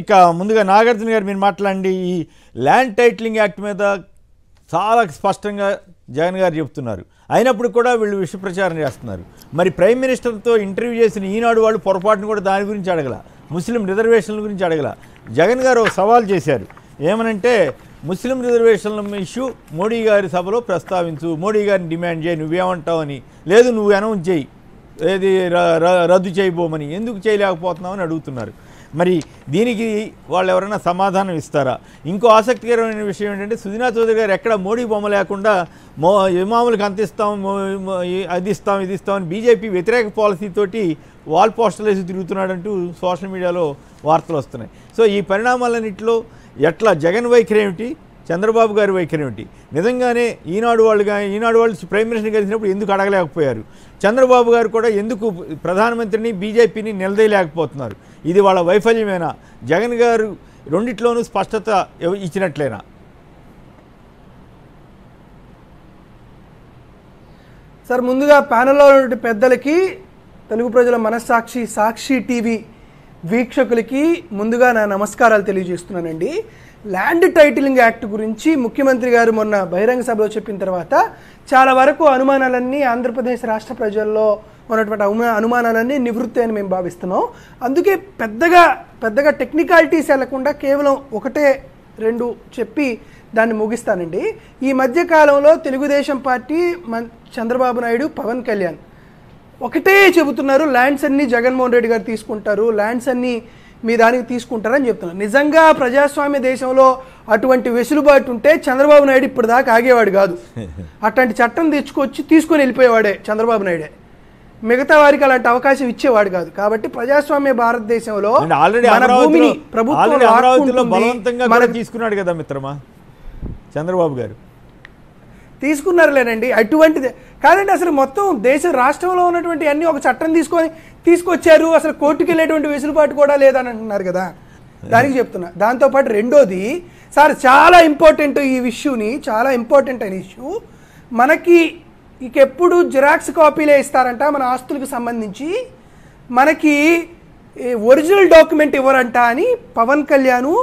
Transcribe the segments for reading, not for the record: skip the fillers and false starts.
ఇక ముందుగా నాగార్జున గారు మీరు మాట్లాడండి. ఈ ల్యాండ్ టైటిలింగ్ యాక్ట్ మీద చాలా స్పష్టంగా జగన్ గారు చెప్తున్నారు, అయినప్పుడు కూడా వీళ్ళు విష ప్రచారం చేస్తున్నారు. మరి ప్రైమ్ మినిస్టర్తో ఇంటర్వ్యూ చేసిన ఈనాడు వాళ్ళు పొరపాటును కూడా దాని గురించి అడగల, ముస్లిం రిజర్వేషన్ల గురించి అడగల. జగన్ గారు సవాల్ చేశారు, ఏమనంటే ముస్లిం రిజర్వేషన్ల ఇష్యూ మోడీ గారి సభలో ప్రస్తావించు, మోడీ గారిని డిమాండ్ చేయి, నువ్వేమంటావు అని. లేదు నువ్వు అనౌన్స్ చేయి, ఏది రద్దు చేయబోమని. ఎందుకు చేయలేకపోతున్నావు అని అడుగుతున్నారు. మరి దీనికి వాళ్ళు ఎవరైనా సమాధానం ఇస్తారా? ఇంకో ఆసక్తికరమైన విషయం ఏంటంటే సుజనా చౌదరి గారు ఎక్కడ మోడీ బొమ్మ లేకుండా ఇమాములకు అంత ఇస్తాం, అది ఇస్తాం, ఇది ఇస్తామని బీజేపీ వ్యతిరేక పాలసీతోటి వాల్ పోస్టర్లు వేసి తిరుగుతున్నాడంటూ సోషల్ మీడియాలో వార్తలు వస్తున్నాయి. సో ఈ పరిణామాలన్నింటిలో ఎట్లా జగన్ వైఖరి ఏమిటి, చంద్రబాబు గారి వైఖరి ఏమిటి? నిజంగానే ఈనాడు వాళ్ళు ప్రైమ్ మినిస్టర్ కలిసినప్పుడు ఎందుకు అడగలేకపోయారు? చంద్రబాబు గారు కూడా ఎందుకు ప్రధానమంత్రిని బీజేపీని నిలదీయలేకపోతున్నారు? ఇది వాళ్ళ వైఫల్యమేనా? జగన్ గారు రెండిట్లోనూ స్పష్టత ఇచ్చినట్లేనా? సార్, ముందుగా ప్యానెల్లో ఉన్న పెద్దలకి, తెలుగు ప్రజల మనస్సాక్షి సాక్షి టీవీ వీక్షకులకి ముందుగా నా నమస్కారాలు తెలియజేస్తున్నానండి. ల్యాండ్ టైటిలింగ్ యాక్ట్ గురించి ముఖ్యమంత్రి గారు మొన్న బహిరంగ సభలో చెప్పిన తర్వాత చాలా వరకు అనుమానాలన్నీ ఆంధ్రప్రదేశ్ రాష్ట్ర ప్రజల్లో ఉన్నటువంటి అనుమానాలన్నీ నివృత్తి అని మేము భావిస్తున్నాం. అందుకే పెద్దగా టెక్నికాలిటీస్ వెళ్లకుండా కేవలం ఒకటే రెండు చెప్పి దాన్ని ముగిస్తానండి. ఈ మధ్య కాలంలో తెలుగుదేశం పార్టీ, చంద్రబాబు నాయుడు, పవన్ కళ్యాణ్ ఒకటే చెబుతున్నారు, ల్యాండ్స్ అన్నీ జగన్మోహన్ రెడ్డి గారు తీసుకుంటారు, ల్యాండ్స్ అన్నీ మీ దానికి తీసుకుంటారని చెప్తున్నారు. నిజంగా ప్రజాస్వామ్య దేశంలో అటువంటి వెసులుబాటు ఉంటే చంద్రబాబు నాయుడు ఇప్పుడు దాకా ఆగేవాడు కాదు. అట్లాంటి చట్టం తీసుకొని వెళ్ళిపోయేవాడే చంద్రబాబు నాయుడే. మిగతా వారికి అలాంటి అవకాశం ఇచ్చేవాడు కాదు. కాబట్టి ప్రజాస్వామ్య భారతదేశంలో మన భూమిని ప్రభుత్వం తీసుకున్నాడు కదా మిత్రమా, చంద్రబాబు గారు తీసుకున్నారులేనండి. అటువంటిది కాదండి, అసలు మొత్తం రాష్ట్రంలో ఉన్నటువంటి అన్ని ఒక చట్టం తీసుకొచ్చారు. అసలు కోర్టుకు వెళ్ళేటువంటి వెసులుబాటు కూడా లేదని అంటున్నారు కదా, దానికి చెప్తున్నా. దాంతోపాటు రెండోది సార్, చాలా ఇంపార్టెంట్ ఈ ఇష్యూని, చాలా ఇంపార్టెంట్ అయిన ఇష్యూ. మనకి ఎప్పుడు జిరాక్స్ కాపీలే ఇస్తారంట మన ఆస్తులకు సంబంధించి, మనకి ఒరిజినల్ డాక్యుమెంట్ ఇవ్వరంట అని పవన్ కళ్యాణ్,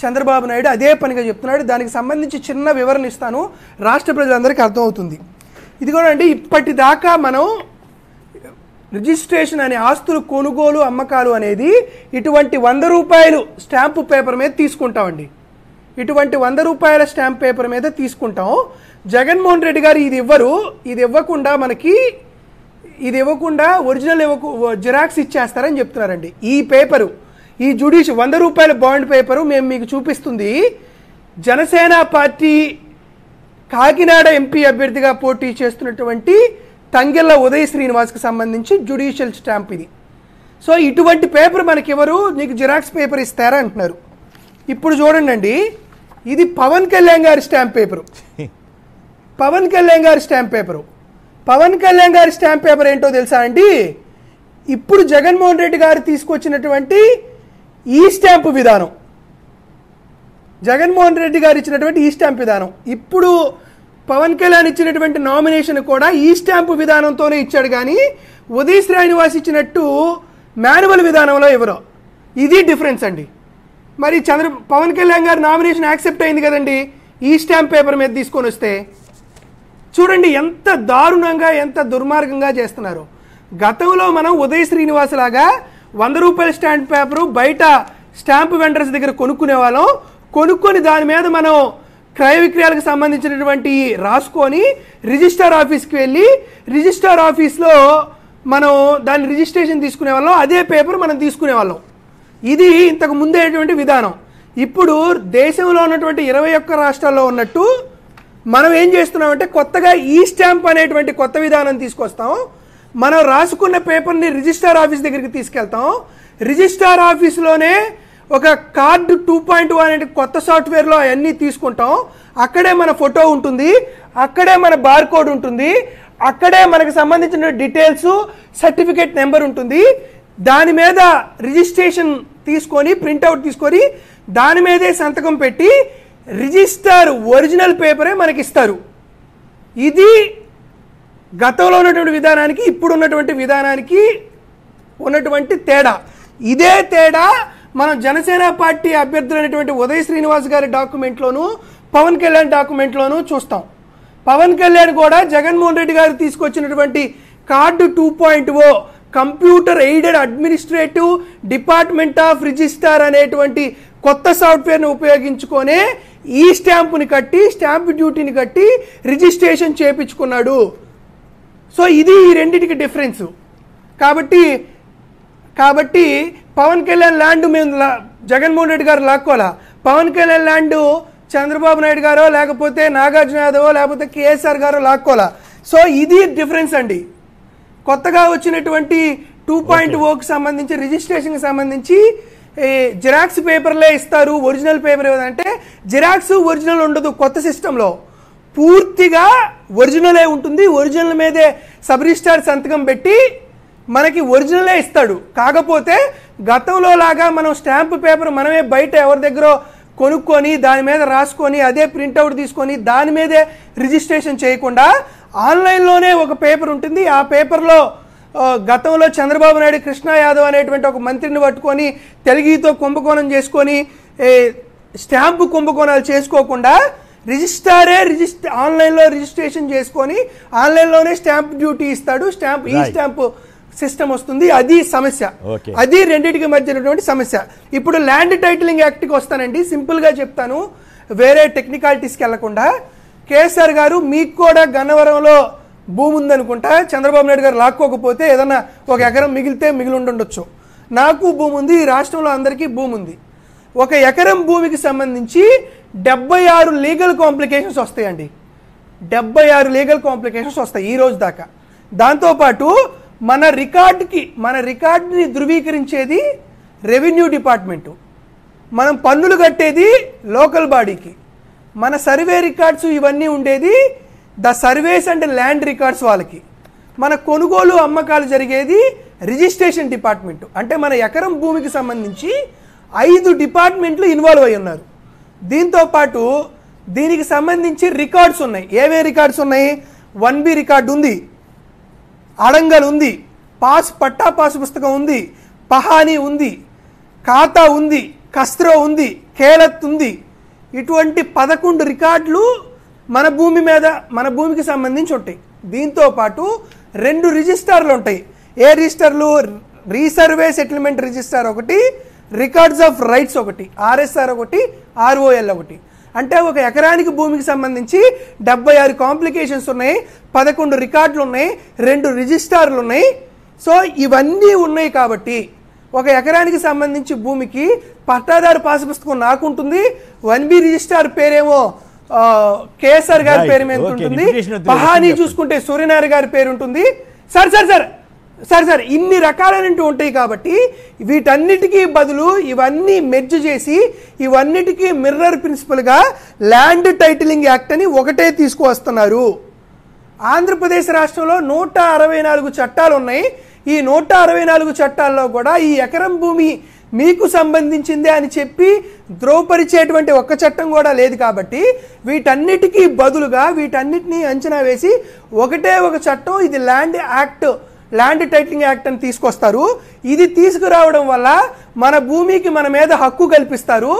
చంద్రబాబు నాయుడు అదే పనిగా చెప్తున్నాడు. దానికి సంబంధించి చిన్న వివరణ ఇస్తాను, రాష్ట్ర ప్రజలందరికీ అర్థమవుతుంది. ఇది కూడా అండి, ఇప్పటిదాకా మనం రిజిస్ట్రేషన్ అనే ఆస్తులు కొనుగోలు అమ్మకాలు అనేది ఇటువంటి 100 రూపాయలు స్టాంపు పేపర్ మీద తీసుకుంటామండి. ఇటువంటి 100 రూపాయల స్టాంప్ పేపర్ మీద తీసుకుంటాం. జగన్మోహన్ రెడ్డి గారు ఇది ఇవ్వకుండా ఒరిజినల్ జిరాక్స్ ఇచ్చేస్తారని చెప్తున్నారండి. ఈ పేపరు, ఈ జ్యుడిషియల్ 100 రూపాయల బాండ్ పేపరు మేము మీకు చూపిస్తుంది. జనసేన పార్టీ కాకినాడ ఎంపీ అభ్యర్థిగా పోటీ చేస్తున్నటువంటి తంగెళ్ళ ఉదయ్ శ్రీనివాస్కి సంబంధించి జ్యుడిషియల్ స్టాంప్ ఇది. సో ఇటువంటి పేపర్ మనకి ఎవరు, నీకు జిరాక్స్ పేపర్ ఇస్తారా అంటున్నారు. ఇప్పుడు చూడండి, ఇది పవన్ కళ్యాణ్ గారి స్టాంప్ పేపరు. పవన్ కళ్యాణ్ గారి స్టాంప్ పేపర్ ఏంటో తెలుసా అండి? ఇప్పుడు జగన్మోహన్ రెడ్డి గారు తీసుకొచ్చినటువంటి ఈ స్టాంపు విధానం, జగన్మోహన్ రెడ్డి గారు ఇచ్చినటువంటి ఈ స్టాంప్ విధానం, ఇప్పుడు పవన్ కళ్యాణ్ ఇచ్చినటువంటి నామినేషన్ కూడా ఈ స్టాంపు విధానంతోనే ఇచ్చాడు. కానీ ఉదయ్ శ్రీనివాస్ ఇచ్చినట్టు మాన్యువల్ విధానంలో ఎవరో, ఇది డిఫరెన్స్ అండి. మరి పవన్ కళ్యాణ్ గారి నామినేషన్ యాక్సెప్ట్ అయింది కదండి ఈ స్టాంప్ పేపర్ మీద తీసుకొని వస్తే. చూడండి ఎంత దారుణంగా, ఎంత దుర్మార్గంగా చేస్తున్నారు. గతంలో మనం ఉదయ్ శ్రీనివాస్ లాగా 100 రూపాయల స్టాంప్ పేపరు బయట స్టాంప్ వెండర్స్ దగ్గర కొనుక్కొని దాని మీద మనం క్రయ విక్రయాలకు సంబంధించినటువంటి రాసుకొని రిజిస్టర్ ఆఫీస్కి వెళ్ళి రిజిస్టర్ ఆఫీస్లో మనం దాని రిజిస్ట్రేషన్ తీసుకునే వాళ్ళం, అదే పేపర్ మనం తీసుకునే వాళ్ళం. ఇది ఇంతకు ముందేటువంటి విధానం. ఇప్పుడు దేశంలో ఉన్నటువంటి 21 రాష్ట్రాల్లో ఉన్నట్టు మనం ఏం చేస్తున్నామంటే కొత్తగా ఈ స్టాంప్ అనేటువంటి కొత్త విధానం తీసుకొస్తాం. మనం రాసుకున్న పేపర్ని రిజిస్టర్ ఆఫీస్ దగ్గరికి తీసుకెళ్తాం. రిజిస్టర్ ఆఫీస్లోనే ఒక కార్డు 2.1 అనే కొత్త సాఫ్ట్వేర్లో అవన్నీ తీసుకుంటాం. అక్కడే మన ఫోటో ఉంటుంది, అక్కడే మన బార్ కోడ్ ఉంటుంది, అక్కడే మనకు సంబంధించిన డీటెయిల్స్, సర్టిఫికేట్ నెంబర్ ఉంటుంది. దాని మీద రిజిస్ట్రేషన్ తీసుకొని ప్రింట్అవుట్ తీసుకొని దాని మీదే సంతకం పెట్టి రిజిస్టర్ ఒరిజినల్ పేపరే మనకి ఇస్తారు. ఇది గతంలో ఉన్నటువంటి విధానానికి ఇప్పుడు ఉన్నటువంటి విధానానికి ఉన్నటువంటి తేడా. ఇదే తేడా మనం జనసేన పార్టీ అభ్యర్థులైనటువంటి ఉదయ్ శ్రీనివాస్ గారి డాక్యుమెంట్లోను పవన్ కళ్యాణ్ డాక్యుమెంట్లోనూ చూస్తాం. పవన్ కళ్యాణ్ కూడా జగన్మోహన్ రెడ్డి గారు తీసుకొచ్చినటువంటి card 2.0 computer aided administrative department of registrar అనేటువంటి కొత్త సాఫ్ట్వేర్ని ఉపయోగించుకొనే ఈ స్టాంపుని కట్టి స్టాంప్ డ్యూటీని కట్టి రిజిస్ట్రేషన్ చేయించుకున్నాడు. సో ఇది ఈ రెండింటికి డిఫరెన్స్. కాబట్టి పవన్ కళ్యాణ్ ల్యాండ్ మేము జగన్మోహన్ రెడ్డి గారు లాక్కోవాలా, పవన్ కళ్యాణ్ ల్యాండ్ చంద్రబాబు నాయుడు గారో లేకపోతే నాగార్జున యాదవో లేకపోతే కేఎస్ఆర్ గారో లాక్కోవాలా. సో ఇది డిఫరెన్స్ అండి. కొత్తగా వచ్చినటువంటి 2.0కి సంబంధించి రిజిస్ట్రేషన్కి సంబంధించి జిరాక్స్ పేపర్లే ఇస్తారు, ఒరిజినల్ పేపర్ ఏదంటే జిరాక్స్ ఒరిజినల్ ఉండదు. కొత్త సిస్టంలో పూర్తిగా ఒరిజినలే ఉంటుంది. ఒరిజినల్ మీదే సబ్ రిజిస్ట్రార్ సంతకం పెట్టి మనకి ఒరిజినలే ఇస్తాడు. కాకపోతే గతంలో లాగా మనం స్టాంప్ పేపర్ మనమే బయట ఎవరి దగ్గర కొనుక్కొని దాని మీద రాసుకొని అదే ప్రింట్అవుట్ తీసుకొని దాని మీదే రిజిస్ట్రేషన్ చేయకుండా ఆన్లైన్లోనే ఒక పేపర్ ఉంటుంది. ఆ పేపర్లో గతంలో చంద్రబాబు నాయుడు కృష్ణా యాదవ్ అనేటువంటి ఒక మంత్రిని పట్టుకొని తెలుగుతో కుంభకోణం చేసుకొని స్టాంపు కుంభకోణాలు చేసుకోకుండా ఆన్లైన్లో రిజిస్ట్రేషన్ చేసుకొని ఆన్లైన్లోనే స్టాంప్ డ్యూటీ ఇస్తాడు. ఈ స్టాంపు సిస్టమ్ వస్తుంది. అది సమస్య. అది రెండింటికి మధ్యనటువంటి సమస్య. ఇప్పుడు ల్యాండ్ టైటిలింగ్ యాక్ట్కి వస్తానండి. సింపుల్గా చెప్తాను, వేరే టెక్నికాలిటీస్కి వెళ్లకుండా. కేసీఆర్ గారు మీకు కూడా గన్నవరంలో భూమి ఉందనుకుంటా, చంద్రబాబు నాయుడు గారు లాక్కోకపోతే ఏదన్నా 1 ఎకరం మిగిలి ఉండొచ్చు. నాకు భూమి ఉంది, ఈ రాష్ట్రంలో అందరికీ భూమి ఉంది. 1 ఎకరం భూమికి సంబంధించి 76 లీగల్ కాంప్లికేషన్స్ వస్తాయండి. 76 లీగల్ కాంప్లికేషన్స్ వస్తాయి ఈ రోజు దాకా. దాంతోపాటు మన రికార్డుని ధృవీకరించేది రెవెన్యూ డిపార్ట్మెంటు, మనం పన్నులు కట్టేది లోకల్ బాడీకి, మన సర్వే రికార్డ్స్ ఇవన్నీ ఉండేది the surveys and land records వాళ్ళకి, మన కొనుగోలు అమ్మకాలు జరిగేది రిజిస్ట్రేషన్ డిపార్ట్మెంట్. అంటే మన ఎకరం భూమికి సంబంధించి 5 డిపార్ట్మెంట్లు ఇన్వాల్వ్ అయి ఉన్నారు. దీంతో పాటు దీనికి సంబంధించి రికార్డ్స్ ఉన్నాయి. ఏవే రికార్డ్స్ ఉన్నాయి? 1B రికార్డు ఉంది, అడంగల్ ఉంది, పట్టా పాస్ పుస్తకం ఉంది, పహానీ ఉంది, ఖాతా ఉంది, కస్త్రో ఉంది, కేలత్ ఉంది. ఇటువంటి 11 రికార్డులు మన భూమికి సంబంధించి ఉంటాయి. దీంతో పాటు 2 రిజిస్టార్లు ఉంటాయి. ఏ రిజిస్టర్లు? రీసర్వే సెటిల్మెంట్ రిజిస్టార్ ఒకటి, రికార్డ్స్ ఆఫ్ రైట్స్ ఒకటి, RSR ఒకటి, ROL ఒకటి. అంటే 1 ఎకరానికి భూమికి సంబంధించి 76 కాంప్లికేషన్స్ ఉన్నాయి, 11 రికార్డులు ఉన్నాయి, 2 రిజిస్టార్లు ఉన్నాయి. సో ఇవన్నీ ఉన్నాయి కాబట్టి 1 ఎకరానికి సంబంధించి భూమికి పట్టాదారు పాస్ పుస్తకం నాకుంటుంది, 1B రిజిస్టార్ పేరేమో కేఎస్ఆర్ గారి పేరు మీద ఉంటుంది, పహానీ చూసుకుంటే సూర్యనారాయణ గారి పేరు ఉంటుంది. సార్ ఇన్ని రకాలైనవి ఉంటాయి. కాబట్టి వీటన్నిటికీ బదులు ఇవన్నీ మెర్జ్ చేసి ఇవన్నిటికీ మిర్రర్ ప్రిన్సిపల్గా ల్యాండ్ టైటిలింగ్ యాక్ట్ అని ఒకటే తీసుకువస్తున్నారు. ఆంధ్రప్రదేశ్ రాష్ట్రంలో 164 చట్టాలు ఉన్నాయి. ఈ 164 చట్టాల్లో కూడా ఈ ఎకరం భూమి మీకు సంబంధించిందే అని చెప్పి ధ్రువపరిచేటువంటి ఒక్క చట్టం కూడా లేదు. కాబట్టి వీటన్నిటికీ బదులుగా వీటన్నిటినీ అంచనా వేసి ఒకటే ఒక చట్టం, ఇది ల్యాండ్ టైటిలింగ్ యాక్ట్ అని తీసుకొస్తారు. ఇది తీసుకురావడం వల్ల మన భూమికి మన మీద హక్కు కల్పిస్తారు,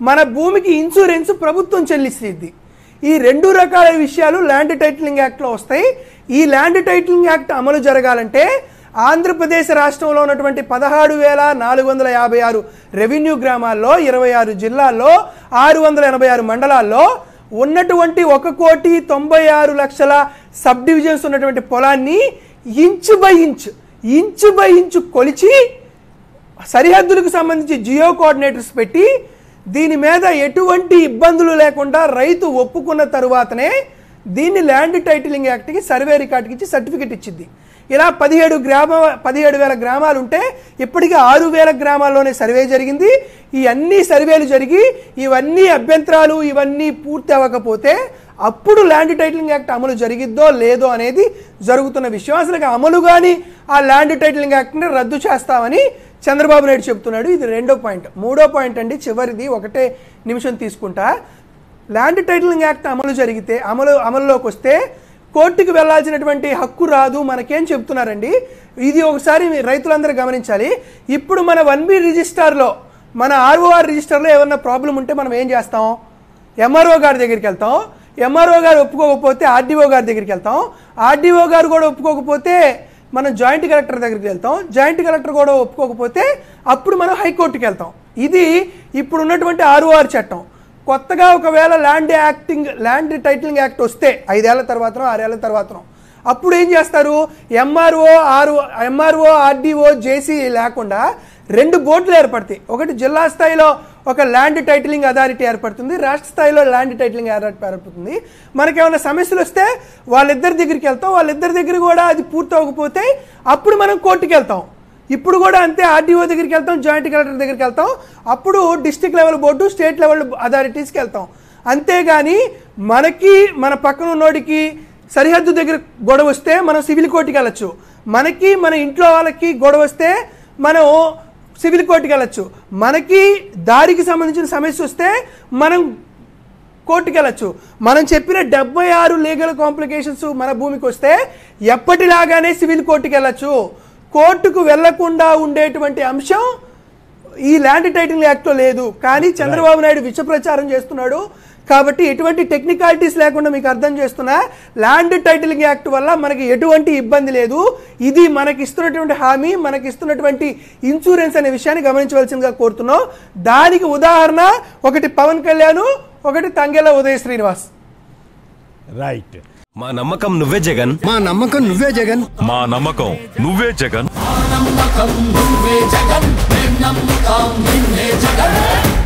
మన భూమికి ఇన్సూరెన్స్ ప్రభుత్వం చెల్లిస్తుంది. ఈ 2 రకాల విషయాలు ల్యాండ్ టైటిలింగ్ యాక్ట్లో వస్తాయి. ఈ ల్యాండ్ టైటిలింగ్ యాక్ట్ అమలు జరగాలంటే ఆంధ్రప్రదేశ్ రాష్ట్రంలో ఉన్నటువంటి 17,456 రెవెన్యూ గ్రామాల్లో 26 జిల్లాల్లో 686 మండలాల్లో ఉన్నటువంటి 1,96,00,000 సబ్ డివిజన్స్ ఉన్నటువంటి పొలాన్ని ఇంచు బై ఇంచు కొలిచి సరిహద్దులకు సంబంధించి జియో కోఆర్డినేటర్స్ పెట్టి దీని మీద ఎటువంటి ఇబ్బందులు లేకుండా రైతు ఒప్పుకున్న తరువాతనే దీన్ని ల్యాండ్ టైటిలింగ్ యాక్ట్కి సర్వే రికార్డుకి ఇచ్చి సర్టిఫికెట్ ఇచ్చింది. ఇలా 17,000 గ్రామాలు ఉంటే ఇప్పటికీ 6,000 గ్రామాల్లోనే సర్వే జరిగింది. ఈ అన్ని సర్వేలు జరిగి ఇవన్నీ అభ్యంతరాలు ఇవన్నీ పూర్తి అవ్వకపోతే అప్పుడు ల్యాండ్ టైటిలింగ్ యాక్ట్ అమలు జరిగిద్దో లేదో అనేది జరుగుతున్న విషయం. అసలు అమలు కానీ ఆ ల్యాండ్ టైటిలింగ్ యాక్ట్ని రద్దు చేస్తామని చంద్రబాబు నాయుడు చెప్తున్నాడు. ఇది 2వ పాయింట్. 3వ పాయింట్ అండి, చివరిది, 1 నిమిషం తీసుకుంటా. ల్యాండ్ టైటిలింగ్ యాక్ట్ అమలు జరిగితే అమలులోకి వస్తే కోర్టుకు వెళ్లాల్సినటువంటి హక్కు రాదు మనకేం చెప్తున్నారండి. ఇది ఒకసారి రైతులందరూ గమనించాలి. ఇప్పుడు మన 1B రిజిస్టార్లో మన ఆర్ఓఆర్ రిజిస్టర్లో ఏమన్నా ప్రాబ్లం ఉంటే మనం ఏం చేస్తాం? ఎంఆర్ఓ గారి దగ్గరికి వెళ్తాం. ఎంఆర్ఓ గారు ఒప్పుకోకపోతే ఆర్డీఓ గారి దగ్గరికి వెళ్తాం. ఆర్డీఓ గారు కూడా ఒప్పుకోకపోతే మనం జాయింట్ కలెక్టర్ దగ్గరికి వెళ్తాం. జాయింట్ కలెక్టర్ కూడా ఒప్పుకోకపోతే అప్పుడు మనం హైకోర్టుకి వెళ్తాం. ఇది ఇప్పుడు ఉన్నటువంటి ఆర్ఓఆర్ చట్టం. కొత్తగా ఒకవేళ ల్యాండ్ టైటిలింగ్ యాక్ట్ వస్తే 5 ఏళ్ల తర్వాతనో 6 ఏళ్ల తర్వాతనో అప్పుడు ఏం చేస్తారు? ఎంఆర్ఓ ఆర్డీఓ జేసీ లేకుండా 2 బోర్డులు ఏర్పడతాయి. ఒకటి జిల్లా స్థాయిలో ఒక ల్యాండ్ టైటిలింగ్ అథారిటీ ఏర్పడుతుంది, రాష్ట్ర స్థాయిలో ల్యాండ్ టైటిలింగ్ అథారిటీ ఏర్పడుతుంది. మనకేమైనా సమస్యలు వస్తే వాళ్ళిద్దరి దగ్గరికి వెళ్తాం. వాళ్ళిద్దరి దగ్గర కూడా అది పూర్తి అవ్వకపోతే అప్పుడు మనం కోర్టుకి వెళ్తాం. ఇప్పుడు కూడా అంతే, ఆర్డీఓ దగ్గరికి వెళ్తాం, జాయింట్ కలెక్టర్ దగ్గరికి వెళ్తాం, అప్పుడు district level board, state level అథారిటీస్కి వెళ్తాం. అంతేగాని మనకి మన పక్కన ఉన్నోడికి సరిహద్దు దగ్గర గొడవ వస్తే మనం సివిల్ కోర్టుకి వెళ్ళచ్చు. మనకి మన ఇంట్లో వాళ్ళకి గొడవ వస్తే మనం సివిల్ కోర్టుకి వెళ్ళచ్చు. మనకి దారికి సంబంధించిన సమస్య వస్తే మనం కోర్టుకి వెళ్ళచ్చు. మనం చెప్పిన 76 లీగల్ కాంప్లికేషన్స్ మన భూమికి వస్తే ఎప్పటిలాగానే సివిల్ కోర్టుకి వెళ్ళచ్చు. కోర్టుకు వెళ్లకుండా ఉండేటువంటి అంశం ఈ ల్యాండ్ టైటిలింగ్ యాక్ట్లో లేదు. కానీ చంద్రబాబు నాయుడు విష ప్రచారం చేస్తున్నాడు. కాబట్టి ఎటువంటి టెక్నికాలిటీస్ లేకుండా మీకు అర్థం చేస్తున్నా, ల్యాండ్ టైటిలింగ్ యాక్ట్ వల్ల మనకి ఎటువంటి ఇబ్బంది లేదు. ఇది మనకి ఇస్తున్నటువంటి హామీ, మనకి ఇస్తున్నటువంటి ఇన్సూరెన్స్ అనే విషయాన్ని గమనించవలసిందిగా కోరుతున్నాం. దానికి ఉదాహరణ ఒకటి పవన్ కళ్యాణ్, ఒకటి తంగెల ఉదయ శ్రీనివాస్. రైట్. మా నమ్మకం నువ్వే జగన్, మా నమ్మకం నువ్వే జగన్, మా నమ్మకం నువ్వే జగన్. నమ్మకం నువ్వే జగన్, నమ్మకం నిన్నే జగన్.